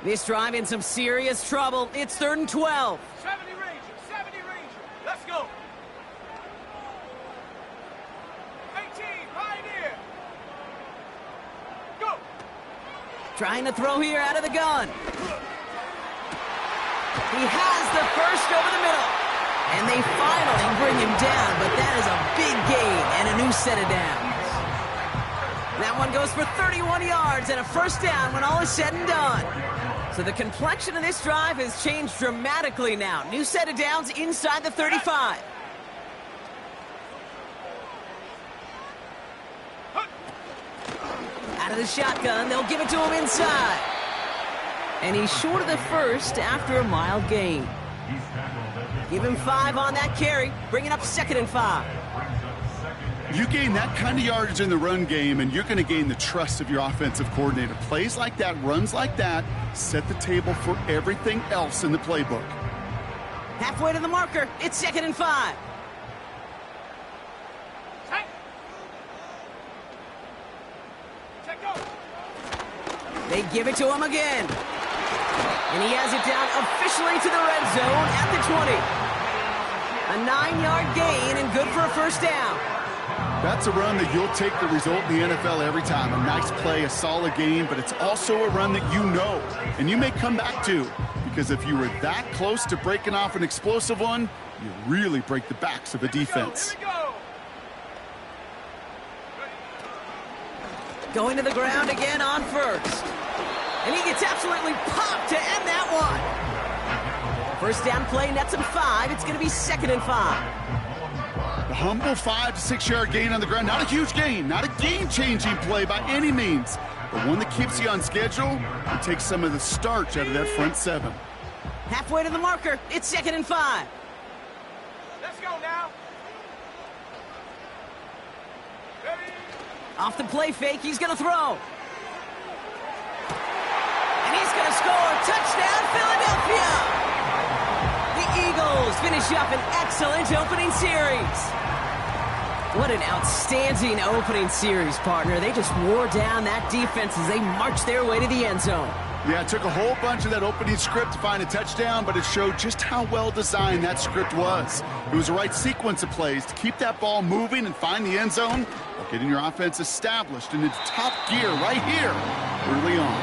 This drive in some serious trouble. It's 3rd and 12. 70 Ranger, 70 Ranger. Let's go. 18, Pioneer. Go. Trying to throw here out of the gun. He has the first over the middle. And they finally bring him down, but that is a big gain and a new set of downs. That one goes for 31 yards and a first down when all is said and done. So the complexion of this drive has changed dramatically now. New set of downs inside the 35. Out of the shotgun, they'll give it to him inside. And he's short of the first after a mild gain. Give him 5 on that carry, bringing up 2nd and 5. You gain that kind of yardage in the run game, and you're going to gain the trust of your offensive coordinator. Plays like that, runs like that, set the table for everything else in the playbook. Halfway to the marker, it's 2nd and 5. They give it to him again. And he has it down officially to the red zone at the 20. A 9-yard gain and good for a first down. That's a run that you'll take the result in the NFL every time. A nice play, a solid game, but it's also a run that you know and you may come back to, because if you were that close to breaking off an explosive one, you really break the backs of a defense. Here we go. Going to the ground again on first. And he gets absolutely popped to end that one. First down play nets him 5. It's going to be 2nd and 5. The humble 5 to 6 yard gain on the ground. Not a huge gain, not a game-changing play by any means, but one that keeps you on schedule and takes some of the starch out of that front 7. Halfway to the marker, it's 2nd and 5. Let's go now. Ready? Off the play fake, he's going to throw. And he's going to score. Touchdown, Philadelphia! The Eagles finish up an excellent opening series. What an outstanding opening series, partner. They just wore down that defense as they marched their way to the end zone. Yeah, it took a whole bunch of that opening script to find a touchdown, but it showed just how well designed that script was. It was the right sequence of plays to keep that ball moving and find the end zone while getting your offense established in its top gear right here early on.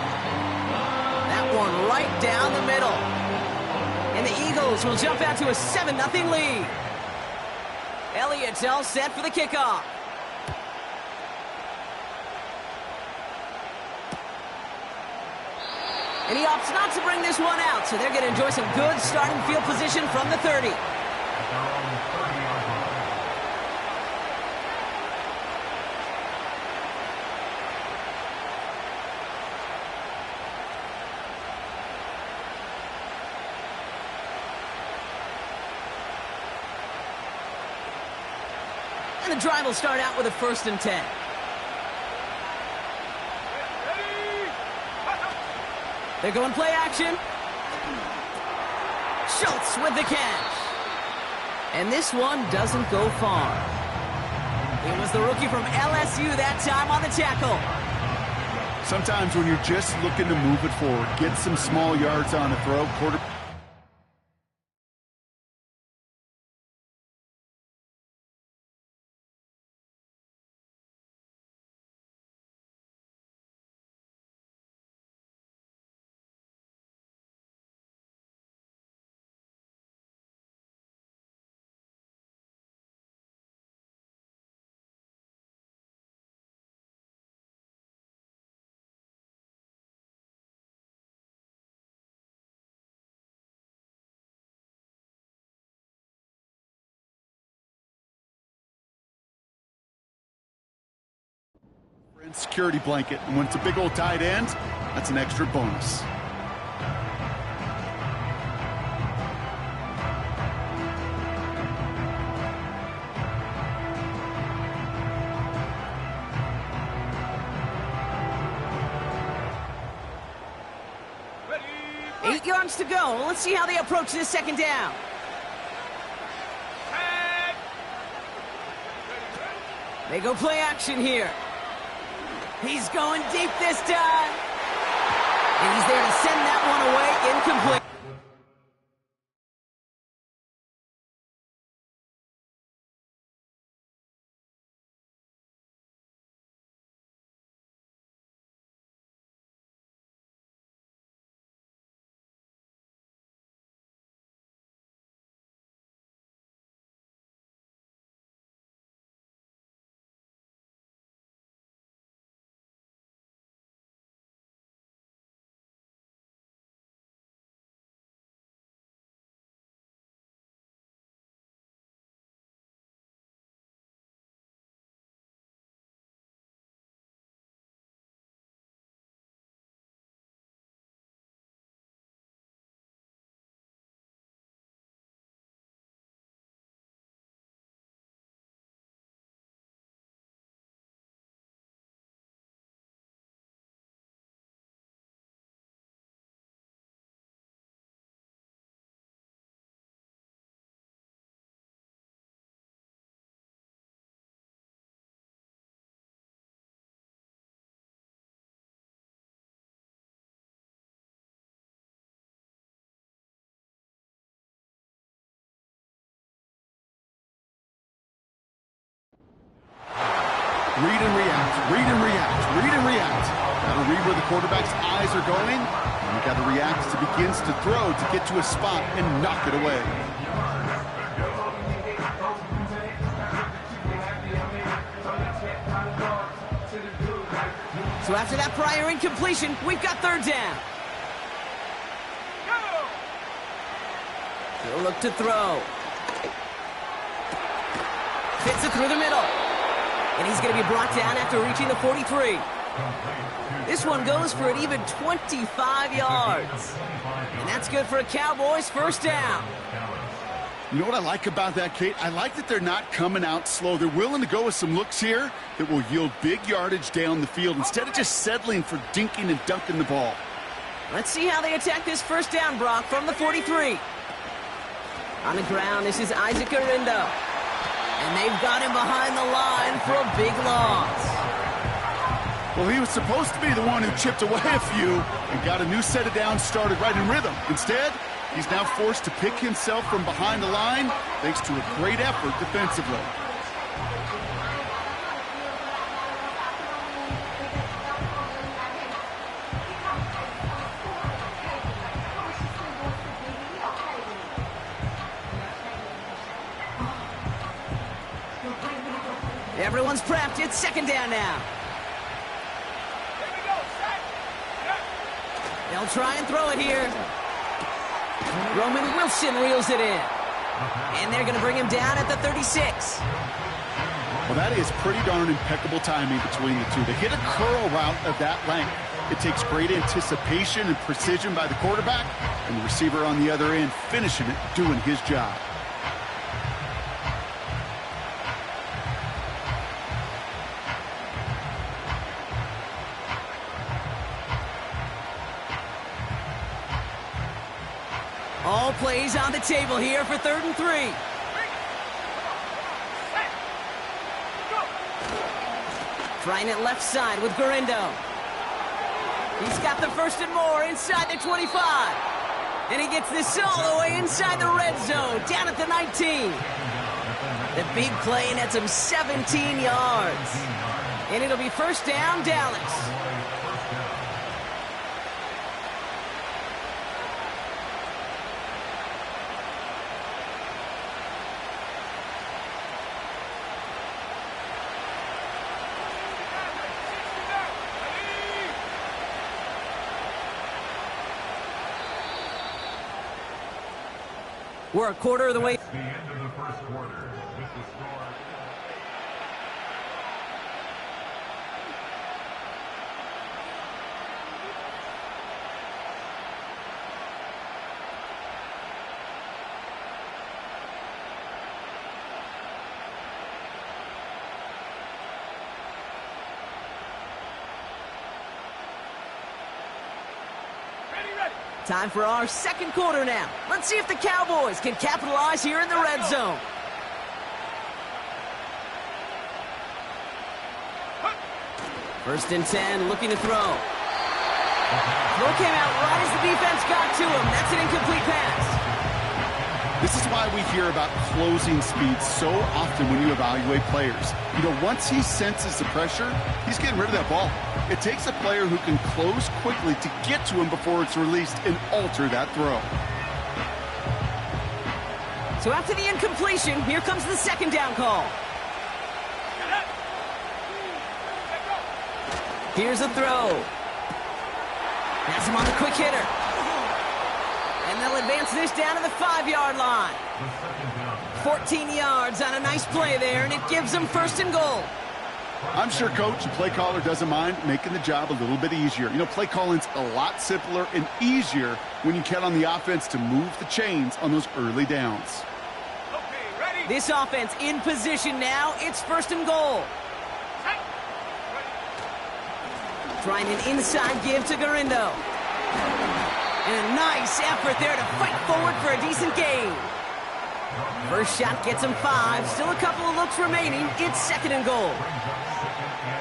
That one right down the middle. And the Eagles will jump out to a 7-0 lead. Elliott's all set for the kickoff. And he opts not to bring this one out, so they're going to enjoy some good starting field position from the 30. And the drive will start out with a 1st and 10. They're going play action. Schultz with the catch. And this one doesn't go far. It was the rookie from LSU that time on the tackle. Sometimes when you're just looking to move it forward, get some small yards on a throw, security blanket, and when it's a big old tight end, that's an extra bonus. Ready? 8 yards to go. Let's see how they approach this 2nd down. Tag. They go play action here. He's going deep this time. And he's there to send that one away, incomplete. Read and react, read and react, read and react. Got to read where the quarterback's eyes are going, and you got to react as he begins to throw to get to a spot and knock it away. So after that prior incompletion, we've got third down. He'll look to throw. Fits it through the middle. And he's going to be brought down after reaching the 43. This one goes for an even 25 yards. And that's good for a Cowboys first down. You know what I like about that, Kate? I like that they're not coming out slow. They're willing to go with some looks here that will yield big yardage down the field instead of just settling for dinking and dunking the ball. Let's see how they attack this first down, Brock, from the 43. On the ground, this is Isaac Arindo. And they've got him behind the line for a big loss. Well, he was supposed to be the one who chipped away a few and got a new set of downs started right in rhythm. Instead, he's now forced to pick himself from behind the line thanks to a great effort defensively. Everyone's prepped. It's second down now. They'll try and throw it here. Roman Wilson reels it in. And they're going to bring him down at the 36. Well, that is pretty darn impeccable timing between the two. To hit a curl route of that length, it takes great anticipation and precision by the quarterback, and the receiver on the other end finishing it, doing his job. All plays on the table here for 3rd and 3. Trying it left side with Garindo. He's got the 1st and more inside the 25. And he gets this all the way inside the red zone, down at the 19. The big play nets him 17 yards. And it'll be first down, Dallas. We're a quarter of the way. That's the end of the first quarter. With the score. Time for our second quarter now. Let's see if the Cowboys can capitalize here in the red zone. First and 10, looking to throw. Throw came out right as the defense got to him. That's an incomplete pass. This is why we hear about closing speed so often when you evaluate players. You know, once he senses the pressure, he's getting rid of that ball. It takes a player who can close quickly to get to him before it's released and alter that throw. So after the incompletion, here comes the second down call. Here's a throw. That's him on the quick hitter. And they'll advance this down to the 5-yard line. 14 yards on a nice play there, and it gives them first and goal. I'm sure coach and play caller doesn't mind making the job a little bit easier. You know, play calling's a lot simpler and easier when you count on the offense to move the chains on those early downs. Okay, ready? This offense in position now. It's first and goal. Trying an inside give to Garindo. And a nice effort there to fight forward for a decent gain. First shot gets him 5. Still a couple of looks remaining. It's second and goal.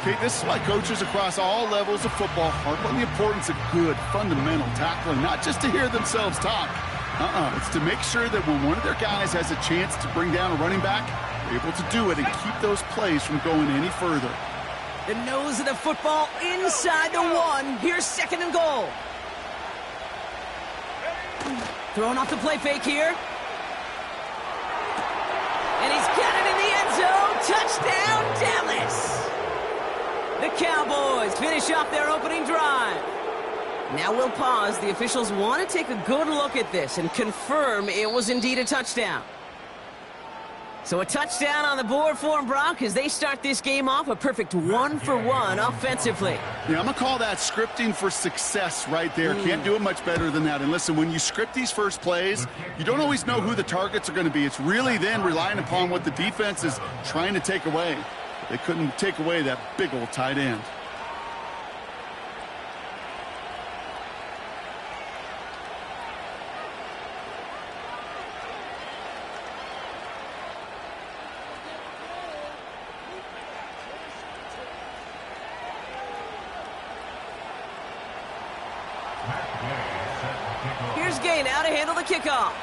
Okay, this is why coaches across all levels of football harp on the importance of good, fundamental tackling, not just to hear themselves talk. It's to make sure that when one of their guys has a chance to bring down a running back, they're able to do it and keep those plays from going any further. The nose of the football inside the 1. Here's second and goal. Throwing off the play fake here. And he's got it in the end zone. Touchdown, Dallas. The Cowboys finish off their opening drive. Now we'll pause. The officials want to take a good look at this and confirm it was indeed a touchdown. So a touchdown on the board for them, Brock, as they start this game off a perfect 1-for-1 offensively. Yeah, I'm going to call that scripting for success right there. Can't do it much better than that. And listen, when you script these first plays, you don't always know who the targets are going to be. It's really then relying upon what the defense is trying to take away. They couldn't take away that big old tight end. Here's Gay now to handle the kickoff.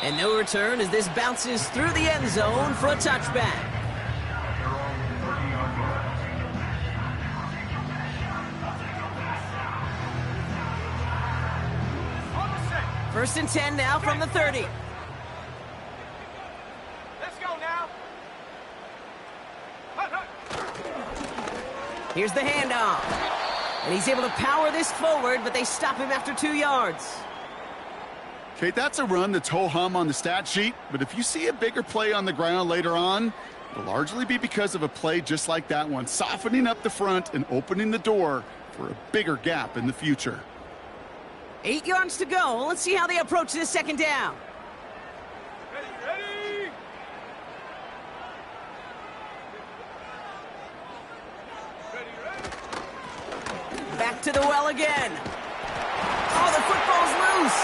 And no return as this bounces through the end zone for a touchback. First and 10 now from the 30. Let's go now. Here's the handoff. And he's able to power this forward, but they stop him after 2 yards. Okay, that's a run that's ho-hum on the stat sheet, but if you see a bigger play on the ground later on, it'll largely be because of a play just like that one, softening up the front and opening the door for a bigger gap in the future. 8 yards to go. Let's see how they approach this second down. Ready? Back to the well again. Oh, the football's loose.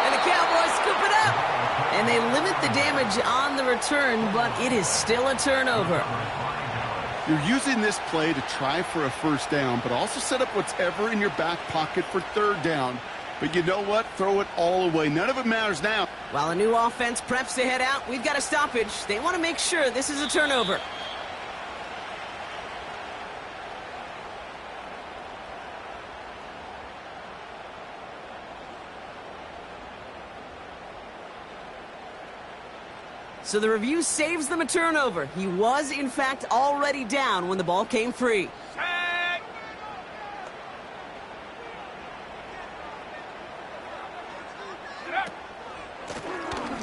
And the Cowboys scoop it up. And they limit the damage on the return, but it is still a turnover. You're using this play to try for a first down, but also set up whatever in your back pocket for third down. But you know what? Throw it all away. None of it matters now. While a new offense preps to head out, we've got a stoppage. They want to make sure this is a turnover. So the review saves them a turnover. He was, in fact, already down when the ball came free. Tag.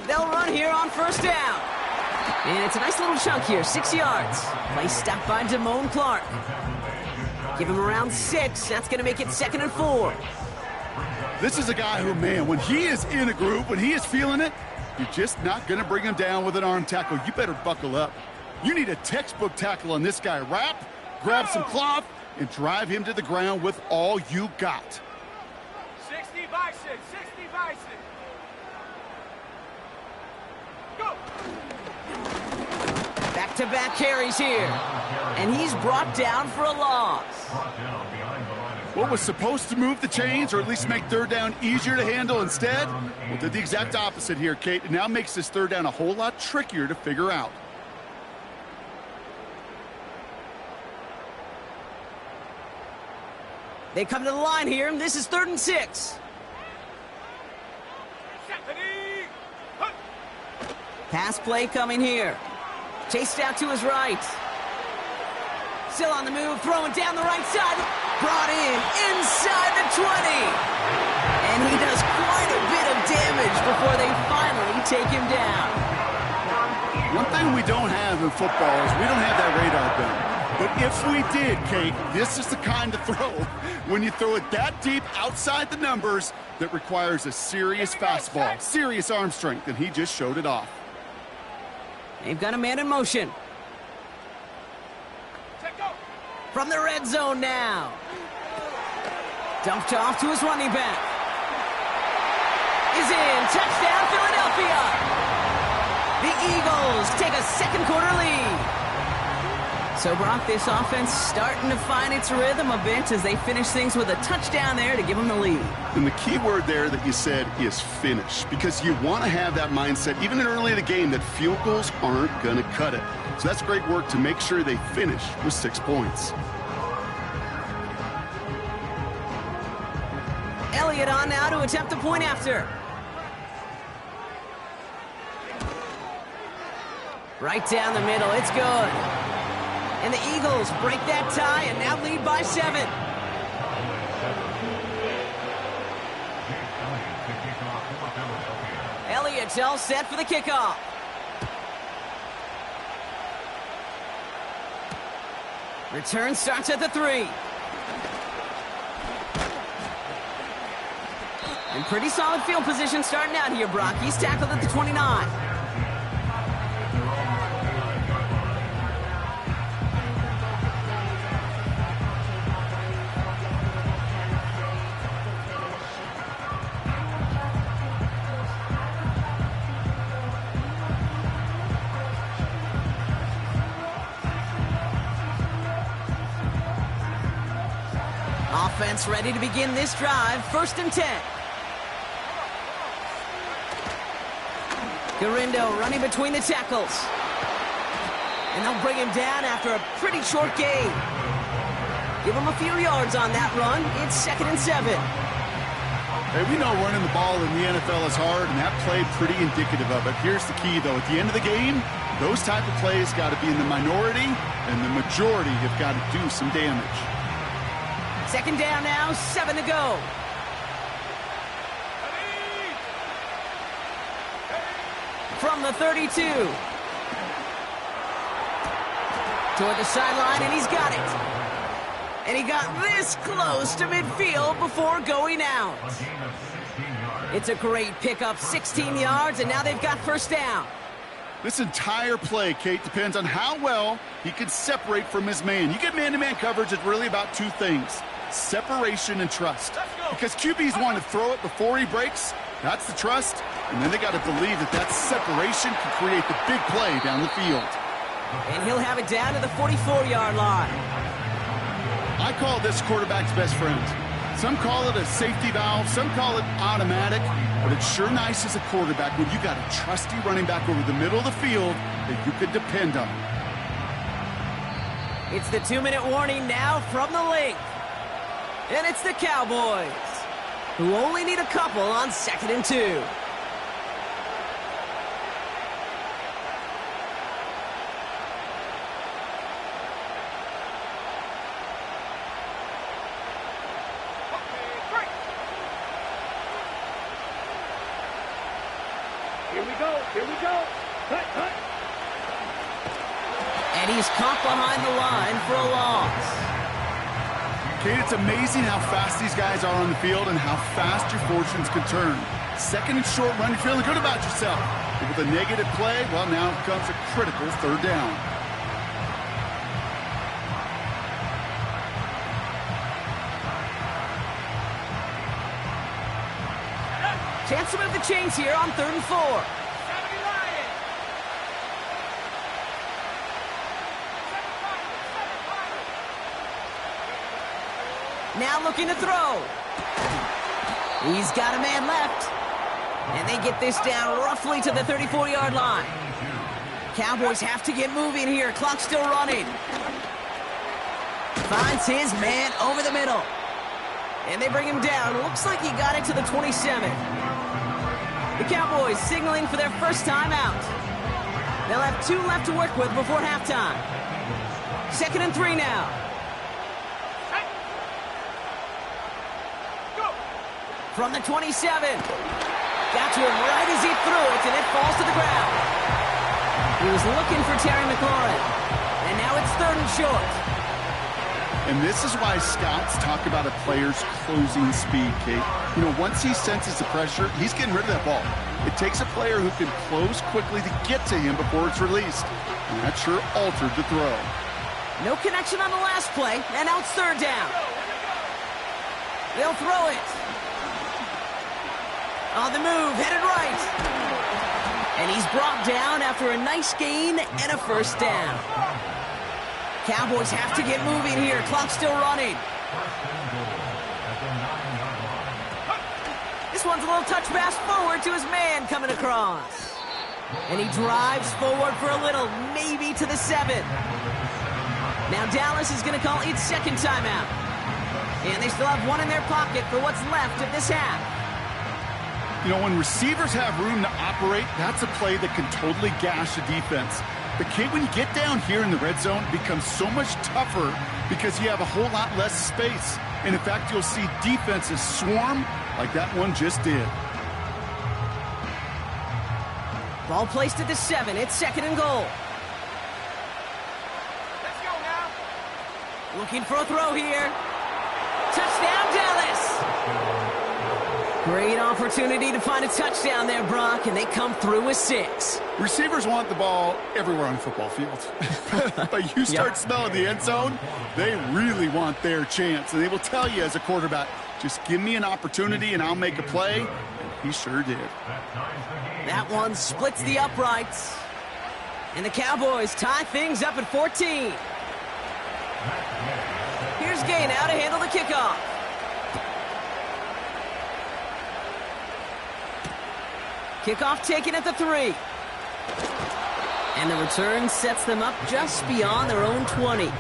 They'll run here on first down. And it's a nice little chunk here, 6 yards. Play stopped by Damone Clark. Give him around 6. That's going to make it 2nd and 4. This is a guy who, man, when he is in a groove, when he is feeling it, you're just not going to bring him down with an arm tackle. You better buckle up. You need a textbook tackle on this guy. Wrap, grab some cloth, and drive him to the ground with all you got. 60 by 6. 60 by 6. Go. Back Back-to-back carries here. And he's brought down for a loss. What was supposed to move the chains, or at least make third down easier to handle instead? Well, did the exact opposite here, Kate. It now makes this third down a whole lot trickier to figure out. They come to the line here, and this is 3rd and 6. Pass play coming here. Chased out to his right. Still on the move, throwing down the right side. Brought in inside the 20. And he does quite a bit of damage before they finally take him down. One thing we don't have in football is we don't have that radar gun. But if we did, Kate, this is the kind of throw, when you throw it that deep outside the numbers, that requires a serious fastball, serious arm strength, and he just showed it off. They've got a man in motion. From the red zone now. Dumped off to his running back. Is in. Touchdown, Philadelphia. The Eagles take a second quarter lead. So, Brock, this offense starting to find its rhythm a bit as they finish things with a touchdown there to give them the lead. And the key word there that you said is finish, because you want to have that mindset, even in early in the game, that field goals aren't going to cut it. So that's great work to make sure they finish with 6 points. Elliott on now to attempt a point after. Right down the middle, it's good. And the Eagles break that tie and now lead by 7. Elliott's all set for the kickoff. Return starts at the 3. And pretty solid field position starting out here, Brock. He's tackled at the 29. Offense ready to begin this drive. 1st and 10. Garindo running between the tackles. And they'll bring him down after a pretty short gain. Give him a few yards on that run. It's 2nd and 7. Hey, we know running the ball in the NFL is hard, and that play pretty indicative of it. Here's the key, though. At the end of the game, those type of plays got to be in the minority, and the majority have got to do some damage. 2nd down now, 7 to go. From the 32. Toward the sideline, and he's got it. And he got this close to midfield before going out. It's a great pickup, 16 yards, and now they've got 1st down. This entire play, Kate, depends on how well he can separate from his man. You get man-to-man coverage, it's really about 2 things. Separation and trust. Because QBs want to throw it before he breaks. That's the trust. And then they got to believe that that separation can create the big play down the field. And he'll have it down to the 44-yard line. I call this quarterback's best friend. Some call it a safety valve. Some call it automatic. But it's sure nice as a quarterback when you got a trusty running back over the middle of the field that you can depend on. It's the 2-minute warning now from the link. And it's the Cowboys, who only need a couple on 2nd and 2. Here we go. Cut. And he's caught behind the line for a loss. Kate, it's amazing how fast these guys are on the field and how fast your fortunes can turn. 2nd and short run, you're feeling good about yourself. But with a negative play, well, now comes a critical 3rd down. Chance to move the chains here on 3rd and 4. Now looking to throw. He's got a man left. And they get this down roughly to the 34-yard line. Cowboys have to get moving here. Clock's still running. Finds his man over the middle. And they bring him down. Looks like he got it to the 27. The Cowboys signaling for their first time out. They'll have 2 left to work with before halftime. 2nd and 3 now. From the 27. Got to him right as he threw it, and it falls to the ground. He was looking for Terry McLaurin. And now it's 3rd and short. And this is why scouts talk about a player's closing speed, Kate. You know, once he senses the pressure, he's getting rid of that ball. It takes a player who can close quickly to get to him before it's released. And that sure altered the throw. No connection on the last play, and now it's 3rd down. They'll throw it. On the move, headed right. And he's brought down after a nice gain and a 1st down. Cowboys have to get moving here. Clock's still running. This one's a little touch pass forward to his man coming across. And he drives forward for a little, maybe to the 7. Now Dallas is going to call its 2nd timeout. And they still have 1 in their pocket for what's left of this half. You know, when receivers have room to operate, that's a play that can totally gash a defense. But, Kate, when you get down here in the red zone, it becomes so much tougher because you have a whole lot less space. And, in fact, you'll see defenses swarm like that one just did. Ball placed at the 7. It's 2nd and goal. Let's go now. Looking for a throw here. Touchdown, Dallas. Great opportunity to find a touchdown there, Brock, and they come through with 6. Receivers want the ball everywhere on the football field. But you start smelling the end zone, they really want their chance. And they will tell you as a quarterback, just give me an opportunity and I'll make a play. And he sure did. That one splits the uprights. And the Cowboys tie things up at 14. Here's Gay now to handle the kickoff. Kickoff taken at the 3. And the return sets them up just beyond their own 20.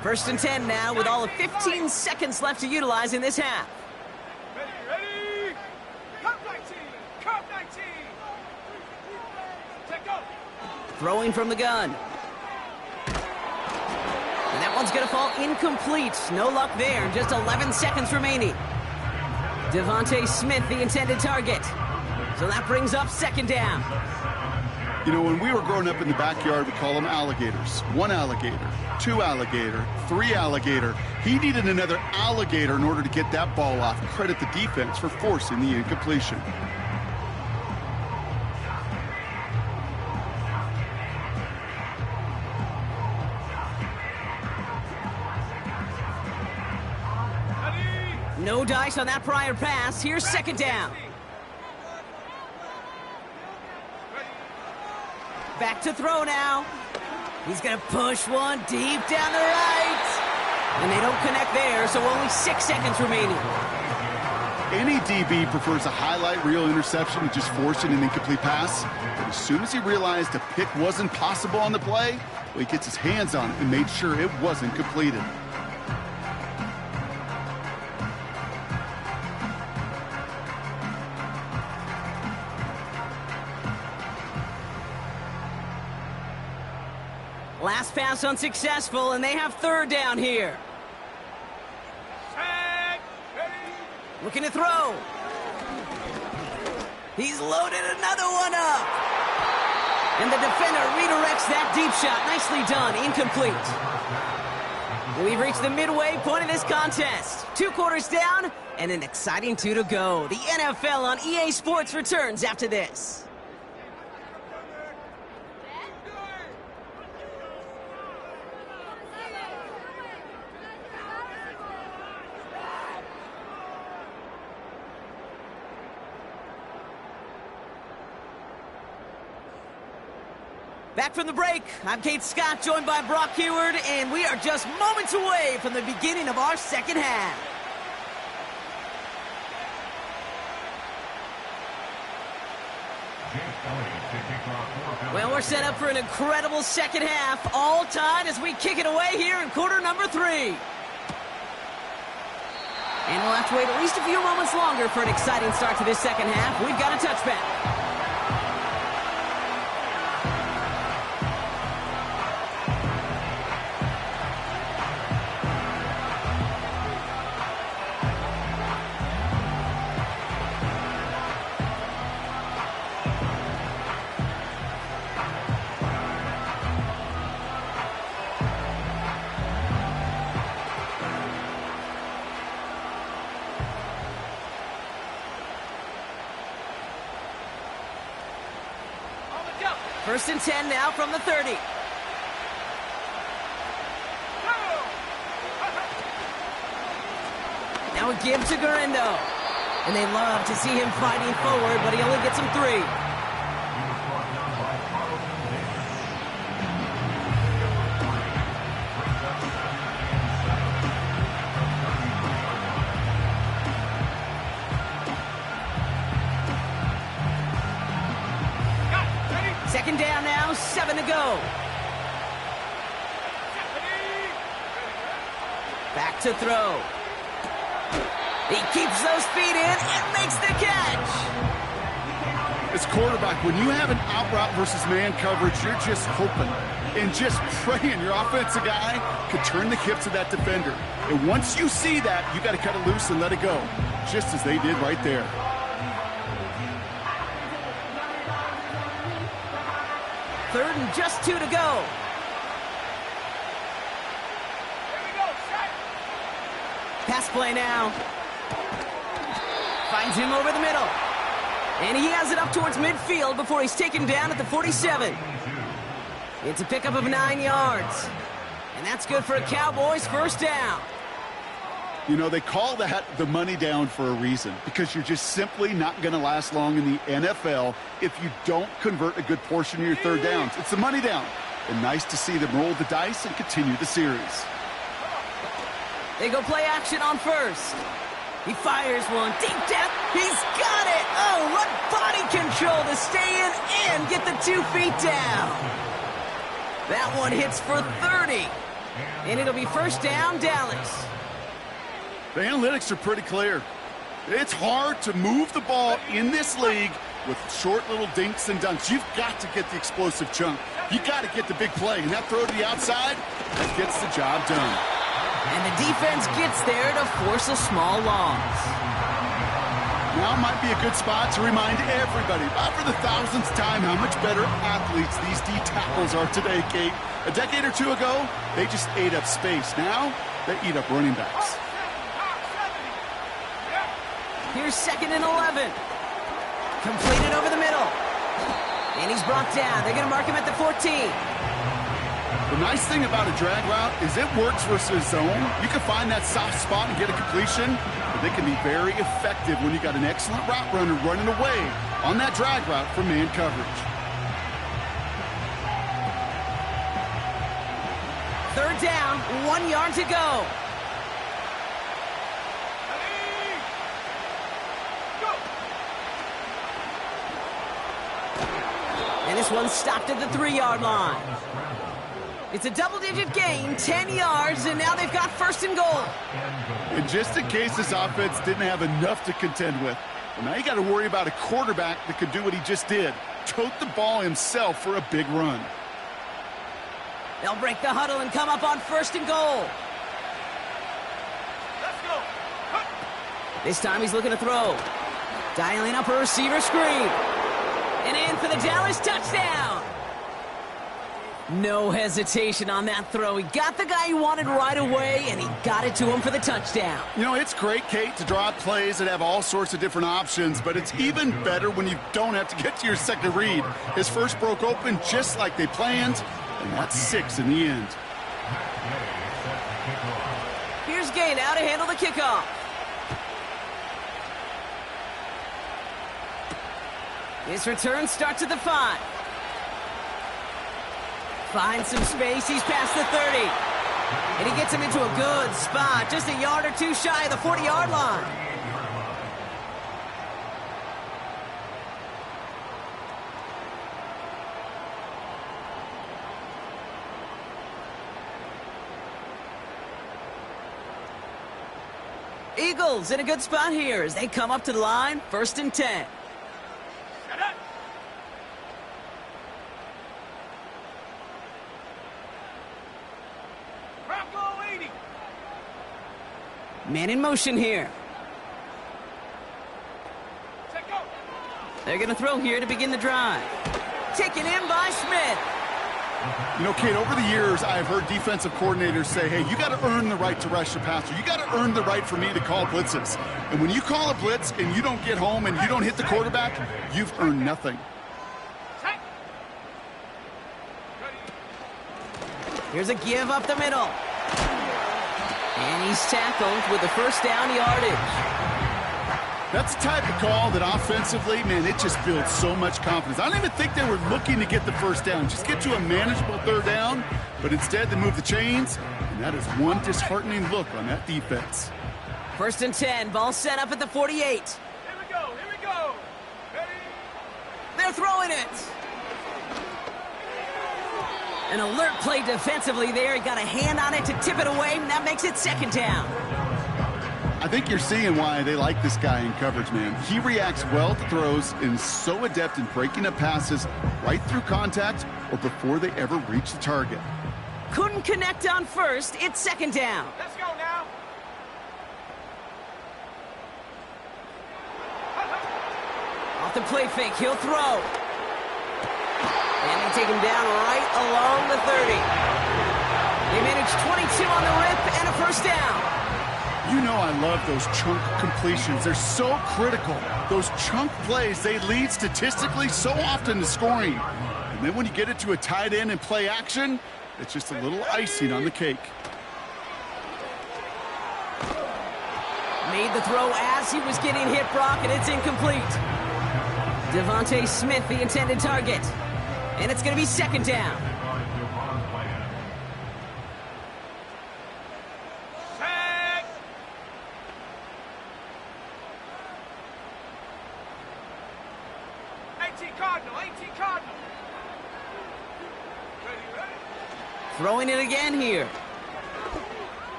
First and 10 now with all of 15 seconds left to utilize in this half. Ready? Cup 19! Cup 19! Take go! Throwing from the gun. And that one's going to fall incomplete. No luck there. Just 11 seconds remaining. Devontae Smith, the intended target. So that brings up 2nd down. You know, when we were growing up in the backyard, we call them alligators. 1 alligator, 2 alligator, 3 alligator. He needed another alligator in order to get that ball off. Credit the defense for forcing the incompletion. No dice on that prior pass. Here's 2nd down. Back to throw now. He's going to push one deep down the right. And they don't connect there, so only 6 seconds remaining. Any DB prefers a highlight reel interception to just forcing an incomplete pass. But as soon as he realized a pick wasn't possible on the play, well, he gets his hands on it and made sure it wasn't completed. Last pass unsuccessful, and they have 3rd down here. Set! Ready? Looking to throw. He's loaded another one up. And the defender redirects that deep shot. Nicely done. Incomplete. We've reached the midway point of this contest. 2 quarters down, and an exciting 2 to go. The NFL on EA Sports returns after this. Back from the break, I'm Kate Scott, joined by Brock Heward, and we are just moments away from the beginning of our second half. Well, we're set up for an incredible second half, all tied as we kick it away here in quarter number 3. And we'll have to wait at least a few moments longer for an exciting start to this second half. We've got a touchback. First and 10 now from the 30. Now a give to Garendo. And they love to see him fighting forward, but he only gets him 3. Second down now, 7 to go. Back to throw. He keeps those feet in and makes the catch. As quarterback, when you have an out route versus man coverage, you're just hoping and just praying your offensive guy could turn the hips of that defender. And once you see that, you got to cut it loose and let it go, just as they did right there. Third and just 2 to go. Pass play now. Finds him over the middle. And he has it up towards midfield before he's taken down at the 47. It's a pickup of 9 yards. And that's good for a Cowboys first down. You know, they call that the money down for a reason, because you're just simply not going to last long in the NFL if you don't convert a good portion of your third downs. It's the money down. And nice to see them roll the dice and continue the series. They go play action on first. He fires one deep down. He's got it. Oh, what body control to stay in and get the 2 feet down. That one hits for 30. And it'll be first down, Dallas. The analytics are pretty clear. It's hard to move the ball in this league with short little dinks and dunks. You've got to get the explosive chunk. You got to get the big play. And that throw to the outside, that gets the job done. And the defense gets there to force a small loss. Now might be a good spot to remind everybody, about for the 1000th time, how much better athletes these D tackles are today, Kate. A decade or 2 ago, they just ate up space. Now, they eat up running backs. Here's second and 11. Completed over the middle. And he's brought down. They're going to mark him at the 14. The nice thing about a drag route is it works versus zone. You can find that soft spot and get a completion, but they can be very effective when you got an excellent route runner running away on that drag route from man coverage. Third down, 1 yard to go. And this one's stopped at the 3-yard line. It's a double-digit gain, 10 yards, and now they've got first and goal. And just in case this offense didn't have enough to contend with, well, now you got to worry about a quarterback that could do what he just did, tote the ball himself for a big run. They'll break the huddle and come up on first and goal. Let's go. This time he's looking to throw. Dialing up a receiver screen. And in for the Dallas touchdown. No hesitation on that throw. He got the guy he wanted right away, and he got it to him for the touchdown. You know, it's great, Kate, to draw up plays that have all sorts of different options, but it's even better when you don't have to get to your second read. His first broke open just like they planned, and that's 6 in the end. Here's Gay now to handle the kickoff. His return starts at the 5. Finds some space. He's past the 30. And he gets him into a good spot. Just a yard or two shy of the 40-yard line. Eagles in a good spot here as they come up to the line. 1st and 10. Man in motion here. They're going to throw here to begin the drive. Taken in by Smith. You know, Kate, over the years, I've heard defensive coordinators say, hey, you got to earn the right to rush the passer. You got to earn the right for me to call blitzes. And when you call a blitz and you don't get home and you don't hit the quarterback, you've earned nothing. Here's a give up the middle. And he's tackled with the 1st down yardage. That's the type of call that offensively, man, it just builds so much confidence. I don't even think they were looking to get the 1st down, just get to a manageable 3rd down, but instead they move the chains, and that is one disheartening look on that defense. 1st and 10, ball set up at the 48. Here we go. Ready? They're throwing it. An alert play defensively there. He got a hand on it to tip it away, and that makes it 2nd down. I think you're seeing why they like this guy in coverage, man. He reacts well to throws and is so adept in breaking up passes right through contact or before they ever reach the target. Couldn't connect on 1st. It's 2nd down. Let's go now. Off the play fake, he'll throw. And they take him down right along the 30. They manage 22 on the rip and a 1st down. You know I love those chunk completions. They're so critical. Those chunk plays, they lead statistically so often to scoring. And then when you get it to a tight end and play action, it's just a little icing on the cake. Made the throw as he was getting hit, Brock, and it's incomplete. Devontae Smith, the intended target. And it's going to be 2nd down. Cardinal. Ready? Throwing it again here.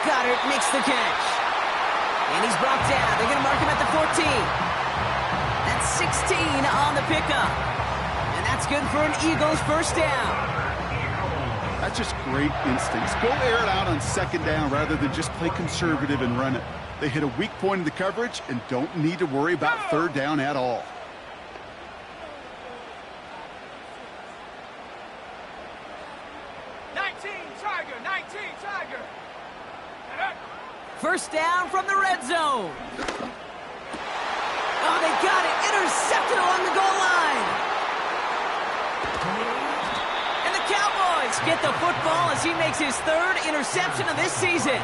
Goddard makes the catch. And he's brought down. They're going to mark him at the 14. That's 16 on the pickup. And that's good for an Eagles 1st down. That's just great instincts. Go air it out on 2nd down rather than just play conservative and run it. They hit a weak point in the coverage and don't need to worry about 3rd down at all. Tiger. 1st down from the red zone. Oh, they got it. Intercepted along the goal line. And the Cowboys get the football as he makes his 3rd interception of this season.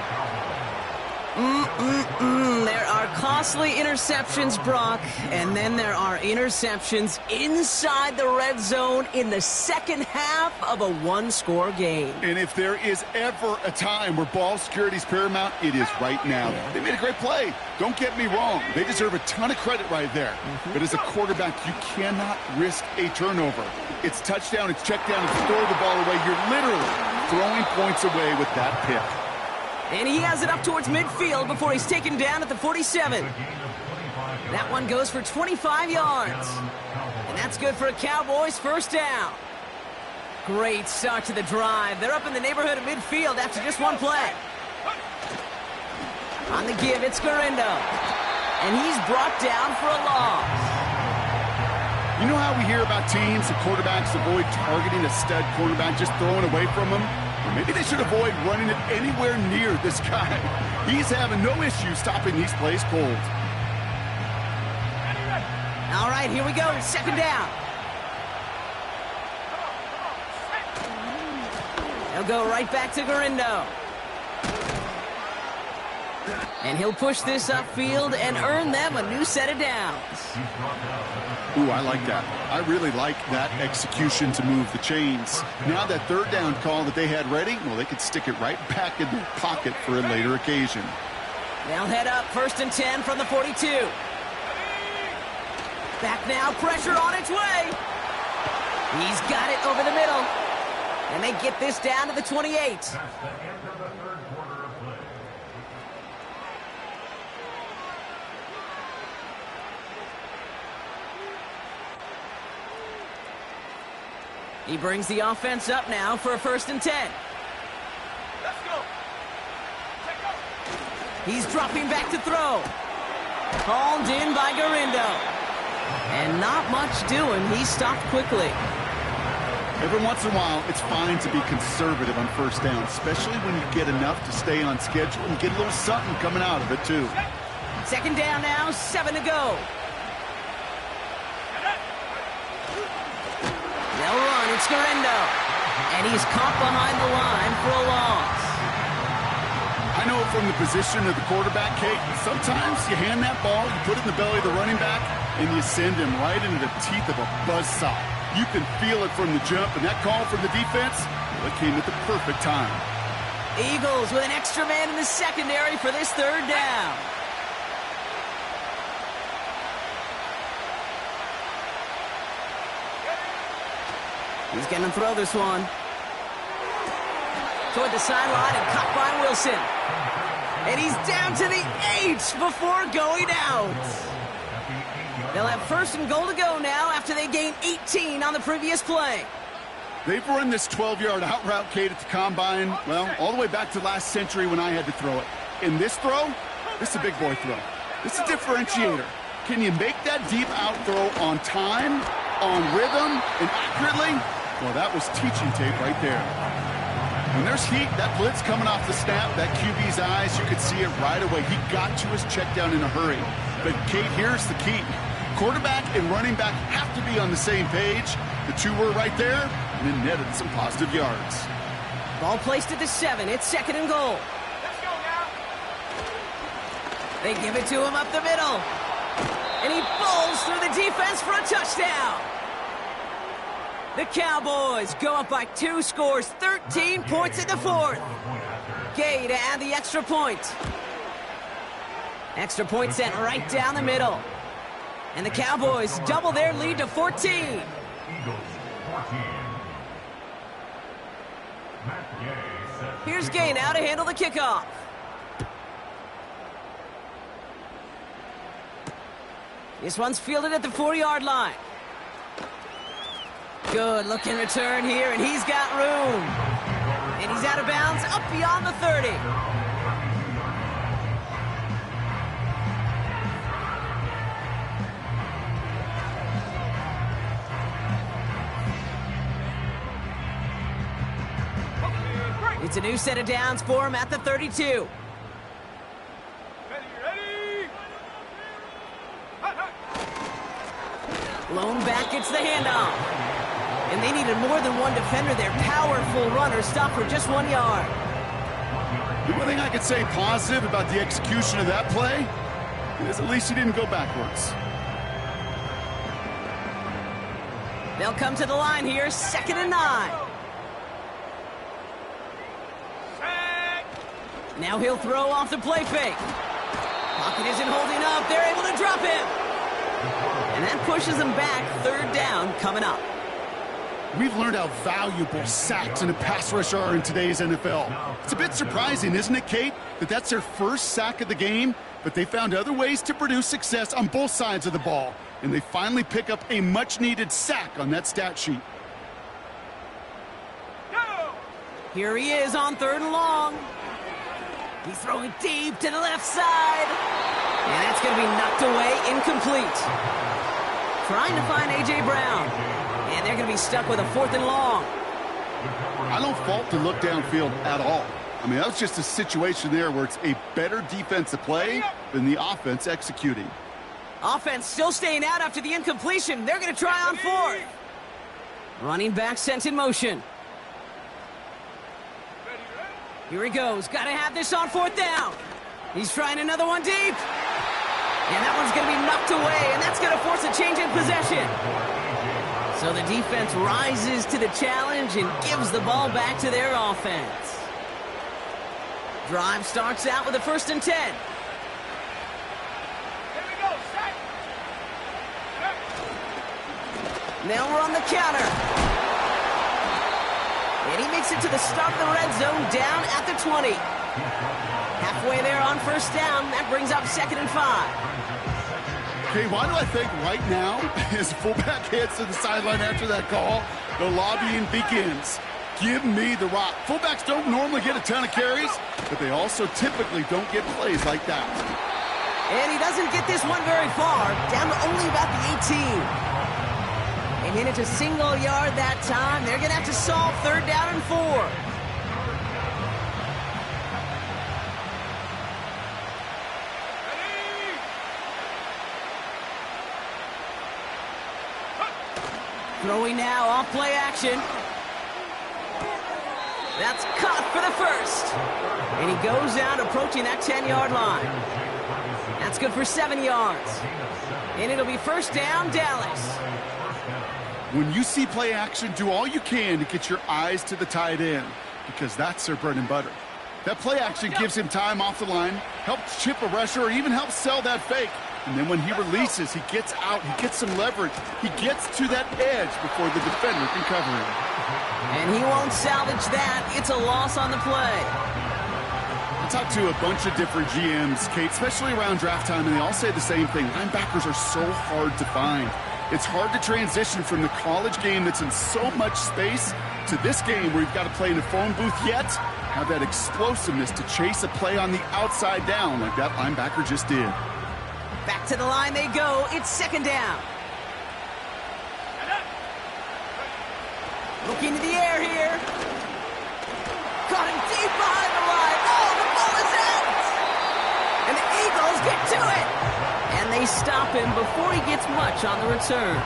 There are costly interceptions, Brock, and then there are interceptions inside the red zone in the 2nd half of a 1-score game. And if there is ever a time where ball security is paramount, it is right now. They made a great play. Don't get me wrong. They deserve a ton of credit right there. But as a quarterback, you cannot risk a turnover. It's touchdown, it's check down, it's throw the ball away. You're literally throwing points away with that pick. And he has it up towards midfield before he's taken down at the 47. That one goes for 25 yards. And that's good for a Cowboys 1st down. Great start to the drive. They're up in the neighborhood of midfield after just one play. On the give, it's Garindo. And he's brought down for a loss. You know how we hear about teams and quarterbacks avoid targeting a stud quarterback, just throwing away from him? Or maybe they should avoid running it anywhere near this guy. He's having no issue stopping these plays cold. All right, here we go. 2nd down. They'll go right back to Garindo. And he'll push this upfield and earn them a new set of downs. Ooh, I like that. I really like that execution to move the chains. Now that third down call that they had ready, well, they could stick it right back in their pocket for a later occasion. They'll head up 1st and 10 from the 42. Back now, pressure on its way. He's got it over the middle. And they get this down to the 28. That's the end of the third quarter of play. He brings the offense up now for a 1st and 10. Let's go. Check out. He's dropping back to throw. Called in by Garindo. And not much doing. He stopped quickly. Every once in a while, it's fine to be conservative on first down, especially when you get enough to stay on schedule and get a little something coming out of it, too. 2nd down now, 7 to go. They'll run, it's Garindo. And he's caught behind the line for a loss. I know from the position of the quarterback, Kate, sometimes you hand that ball, you put it in the belly of the running back, and you send him right into the teeth of a buzzsaw. You can feel it from the jump, and that call from the defense, well, it came at the perfect time. Eagles with an extra man in the secondary for this 3rd down. He's going to throw this one. Toward the sideline and caught by Wilson. And he's down to the 8 before going out. They'll have 1st and goal to go now after they gain 18 on the previous play. They've run this 12-yard out route, Kate, at the combine, well, all the way back to last century when I had to throw it. In this throw, this is a big boy throw. This is a differentiator. Can you make that deep out throw on time, on rhythm, and accurately? Well, that was teaching tape right there. When there's heat, that blitz coming off the snap, that QB's eyes, you could see it right away. He got to his check down in a hurry. But, Kate, here's the key. Quarterback and running back have to be on the same page. The two were right there, and it netted some positive yards. Ball placed at the 7. It's 2nd and goal. Let's go now. They give it to him up the middle. And he bowls through the defense for a touchdown. The Cowboys go up by 2 scores, 13 points in the 4th. Gay to add the extra point. Extra point sent right down the middle. And the Cowboys double their lead to 14. Eagles 14. Matt Gay sets Here's Gay now to handle the kickoff. This one's fielded at the 4-yard line. Good looking return here, and he's got room. And he's out of bounds up beyond the 30. It's a new set of downs for him at the 32. Ready, ready. Blown back gets the handoff. And they needed more than one defender. Their powerful runner stopped for just 1 yard. The one thing I could say positive about the execution of that play is at least he didn't go backwards. They'll come to the line here, 2nd and 9. Now he'll throw off the play fake. Pocket isn't holding up. They're able to drop him. And that pushes them back. 3rd down coming up. We've learned how valuable sacks and a pass rush are in today's NFL. It's a bit surprising, isn't it, Kate, that that's their first sack of the game, but they found other ways to produce success on both sides of the ball, and they finally pick up a much-needed sack on that stat sheet. Here he is on 3rd and long. He's throwing deep to the left side. And that's going to be knocked away, incomplete. Trying to find A.J. Brown. And they're going to be stuck with a 4th and long. I don't fault the look downfield at all. I mean, that was just a situation there where it's a better defensive play than the offense executing. Offense still staying out after the incompletion. They're going to try on 4th. Running back sent in motion. Here he goes. Got to have this on 4th down. He's trying another one deep. And that one's going to be knocked away, and that's going to force a change in possession. So the defense rises to the challenge and gives the ball back to their offense. Drive starts out with a 1st and 10. Here we go, set. Now we're on the counter. And he makes it to the start of the red zone down at the 20. Halfway there on 1st down. That brings up 2nd and 5. Okay, why do I think right now, as fullback heads to the sideline after that call, the lobbying begins? Give me the rock. Fullbacks don't normally get a ton of carries, but they also typically don't get plays like that. And he doesn't get this one very far, down to only about the 18. And in it to single yard that time. They're going to have to solve 3rd down and 4. Throwing now off play action. That's caught for the 1st. And he goes out approaching that 10-yard line. That's good for 7 yards. And it'll be 1st down, Dallas. When you see play action, do all you can to get your eyes to the tight end, because that's their bread and butter. That play action gives him time off the line, helps chip a rusher, or even helps sell that fake. And then when he releases, he gets out, he gets some leverage. He gets to that edge before the defender can cover him. And he won't salvage that. It's a loss on the play. I talked to a bunch of different GMs, Kate, especially around draft time, and they all say the same thing. Linebackers are so hard to find. It's hard to transition from the college game that's in so much space to this game where you've got to play in a phone booth yet have that explosiveness to chase a play on the outside down like that linebacker just did. Back to the line they go. It's 2nd down. Looking to the air here. Caught him deep behind the line. Oh, the ball is out! And the Eagles get to it! And they stop him before he gets much on the return.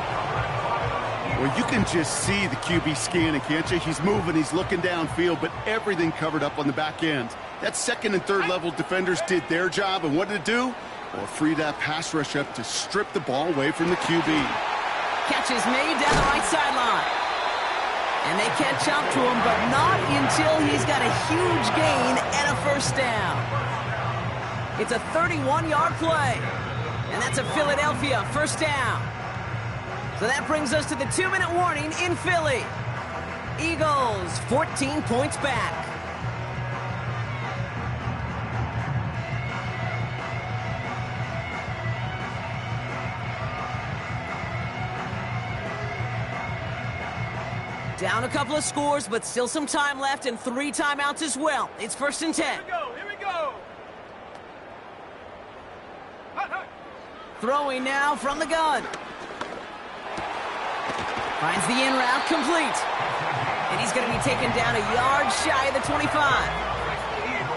Well, you can just see the QB scanning, can't you? He's moving, he's looking downfield, but everything covered up on the back end. That 2nd and 3rd level defenders did their job, and what did it do? Well, free that pass rush up to strip the ball away from the QB. Catch is made down the right sideline. And they catch up to him, but not until he's got a huge gain and a 1st down. It's a 31-yard play. And that's a Philadelphia 1st down. So that brings us to the 2-minute warning in Philly. Eagles 14 points back. Down a couple of scores, but still some time left and 3 timeouts as well. It's 1st and 10. Here we go. Hut, hut. Throwing now from the gun. Finds the in route complete. And he's going to be taken down a yard shy of the 25.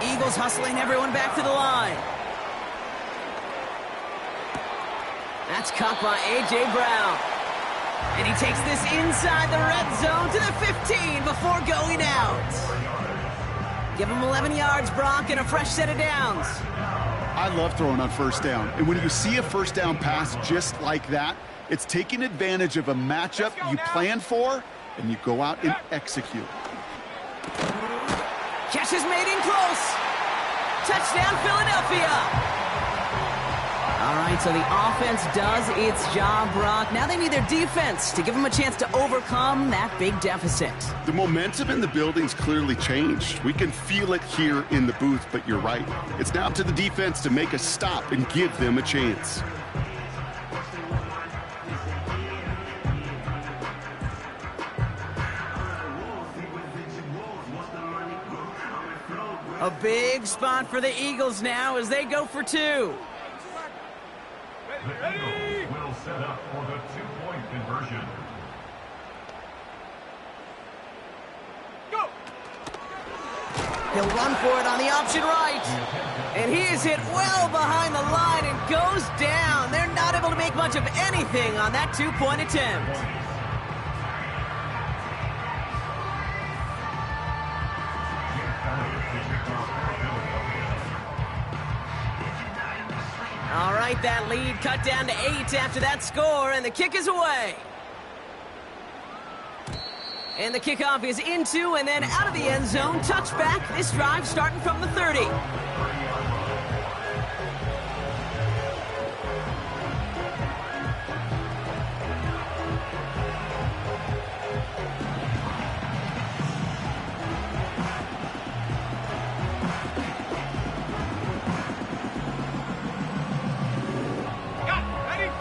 Eagles hustling everyone back to the line. That's caught by A.J. Brown. And he takes this inside the red zone to the 15 before going out. Give him 11 yards, Brock, and a fresh set of downs. I love throwing on 1st down. And when you see a 1st down pass just like that, it's taking advantage of a matchup you plan for, and you go out and execute. Catch is made in close. Touchdown, Philadelphia. All right, so the offense does its job, Brock. Now they need their defense to give them a chance to overcome that big deficit. The momentum in the building's clearly changed. We can feel it here in the booth, but you're right. It's now up to the defense to make a stop and give them a chance. A big spot for the Eagles now as they go for 2. The Eagles will set up for the 2-point conversion. Go. He'll run for it on the option right. And he is hit well behind the line and goes down. They're not able to make much of anything on that 2-point attempt. with that lead cut down to 8 after that score, and the kick is away. And the kickoff is into and then out of the end zone. Touchback. This drive starting from the 30.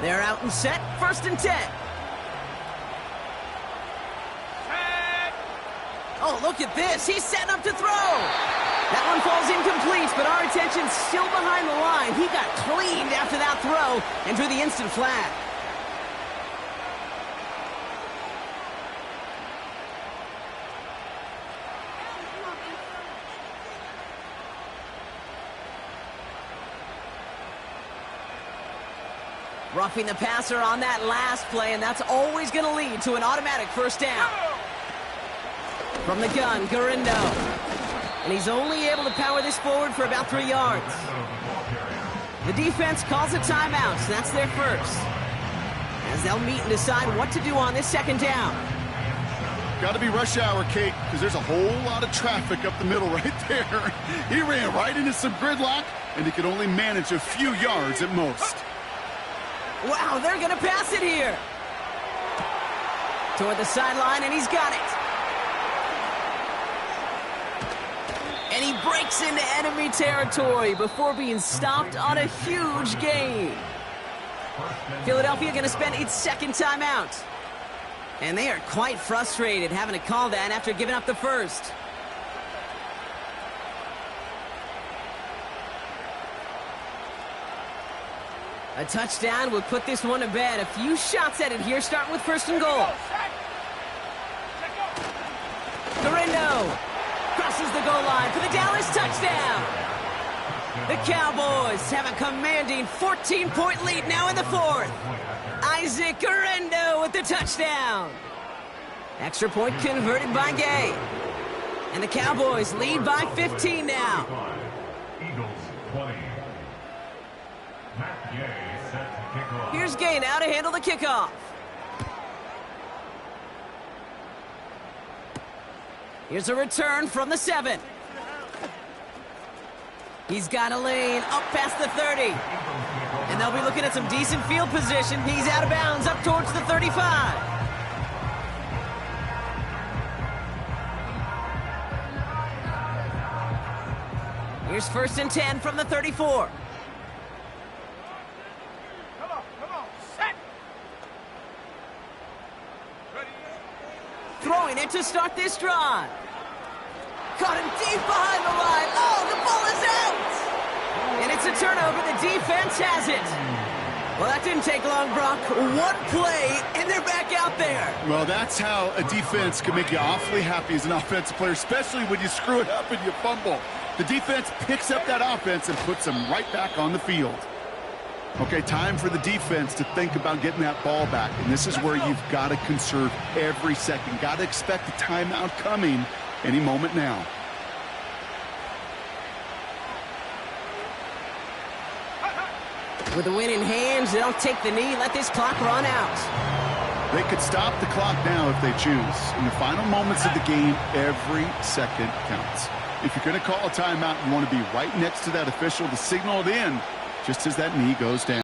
They're out and set. 1st and 10. Oh, look at this. He's setting up to throw. That one falls incomplete, but our attention's still behind the line. He got cleaned after that throw and drew the instant flag. Roughing the passer on that last play, and that's always going to lead to an automatic 1st down. From the gun, Garindo. And he's only able to power this forward for about 3 yards. The defense calls a timeout, so that's their first. As they'll meet and decide what to do on this 2nd down. Got to be rush hour, Kate, because there's a whole lot of traffic up the middle right there. He ran right into some gridlock, and he could only manage a few yards at most. Wow, they're going to pass it here. Toward the sideline, and he's got it. And he breaks into enemy territory before being stopped on a huge gain. Philadelphia going to spend its 2nd timeout. And they are quite frustrated having to call that after giving up the 1st. A touchdown would put this one to bed. A few shots at it here, starting with 1st and goal. Garindo crosses the goal line for the Dallas touchdown. The Cowboys have a commanding 14-point lead now in the 4th. Isaac Garindo with the touchdown. Extra point converted by Gay. And the Cowboys lead by 15 now. Eagles 20. Matt Gay set to kick off. Here's Gay now to handle the kickoff. Here's a return from the 7. He's got a lane up past the 30. And they'll be looking at some decent field position. He's out of bounds up towards the 35. Here's 1st and 10 from the 34. Come on, set. Ready? Throwing it to start this drive. Caught him deep behind the line. Oh, the ball is out! And it's a turnover. The defense has it. Well, that didn't take long, Brock. One play, and they're back out there. Well, that's how a defense can make you awfully happy as an offensive player, especially when you screw it up and you fumble. The defense picks up that offense and puts them right back on the field. Okay, time for the defense to think about getting that ball back. And this is where you've got to conserve every second. Got to expect a timeout coming any moment now. With the win in hands, they'll take the knee, let this clock run out. They could stop the clock now if they choose. In the final moments of the game, every second counts. If you're going to call a timeout, you want to be right next to that official to signal it in just as that knee goes down.